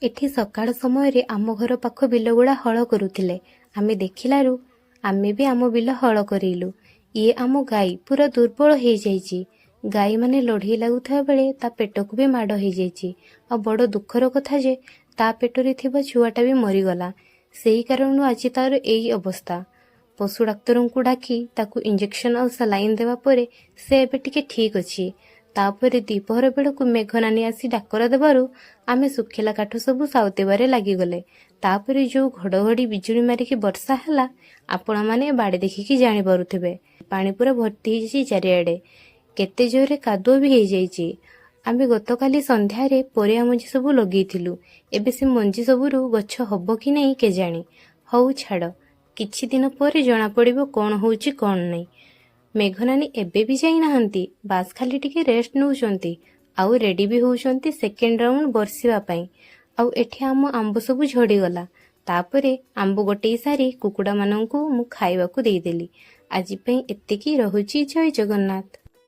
ଏଠି ସକାଳ ସମୟରେ ଆମ ଘର ପାଖ ବିଲଗୁଡ଼ା ହଳ କରୁଥିଲେ। ଆମେ ଦେଖିଲାରୁ ଆମେ ବି ଆମ ବିଲ ହଳ କରିଲୁ। ଇଏ ଆମ ଗାଈ ପୁରା ଦୁର୍ବଳ ହେଇଯାଇଛି। ଗାଈମାନେ ଲଢ଼େଇ ଲାଗୁଥିବା ବେଳେ ତା ପେଟକୁ ବି ମାଡ଼ ହେଇଯାଇଛି। ଆଉ ବଡ଼ ଦୁଃଖର କଥା ଯେ ତା ପେଟରେ ଥିବା ଛୁଆଟା ବି ମରିଗଲା। ସେଇ କାରଣରୁ ଆଜି ତାର ଏଇ ଅବସ୍ଥା। ପଶୁ ଡାକ୍ତରଙ୍କୁ ଡାକି ତାକୁ ଇଞ୍ଜେକ୍ସନ ଆଉ ସାଲାଇନ୍ ଦେବା ପରେ ସେ ଏବେ ଟିକେ ଠିକ୍ ଅଛି। ତାପରେ ଦ୍ୱିପହର ବେଳକୁ ମେଘନାନୀ ଆସି ଡାକରା ଦେବାରୁ ଆମେ ଶୁଖିଲା କାଠ ସବୁ ସାଉତେବାରେ ଲାଗିଗଲେ। ତାପରେ ଯୋଉ ଘଡ଼ଘଡ଼ି ବିଜୁଳି ମାରିକି ବର୍ଷା ହେଲା, ଆପଣମାନେ ବାଡ଼ି ଦେଖିକି ଜାଣିପାରୁଥିବେ। ପାଣି ପୁରା ଭର୍ତ୍ତି ହେଇଯାଇଛି ଚାରିଆଡ଼େ। କେତେ ଜୋରରେ କାଦୁଅ ବି ହେଇଯାଇଛି। ଆମେ ଗତକାଲି ସନ୍ଧ୍ୟାରେ ପରିବା ମଞ୍ଜି ସବୁ ଲଗେଇଥିଲୁ। ଏବେ ସେ ମଞ୍ଜି ସବୁରୁ ଗଛ ହବ କି ନାହିଁ କେଜାଣି। ହଉ ଛାଡ଼, କିଛି ଦିନ ପରେ ଜଣାପଡ଼ିବ କ'ଣ ହେଉଛି କ'ଣ ନାହିଁ। ମେଘନାନୀ ଏବେ ବି ଯାଇନାହାନ୍ତି, ବାସ୍ ଖାଲି ଟିକେ ରେଷ୍ଟ ନେଉଛନ୍ତି। ଆଉ ରେଡ଼ି ବି ହେଉଛନ୍ତି ସେକେଣ୍ଡ ରାଉଣ୍ଡ ବର୍ଷିବା ପାଇଁ। ଆଉ ଏଠି ଆମ ଆମ୍ବ ସବୁ ଝଡ଼ିଗଲା। ତାପରେ ଆମ୍ବ ଗୋଟେଇ ସାରି କୁକୁଡ଼ାମାନଙ୍କୁ ମୁଁ ଖାଇବାକୁ ଦେଇଦେଲି। ଆଜି ପାଇଁ ଏତିକି, ରହୁଛି। ଜୟ ଜଗନ୍ନାଥ।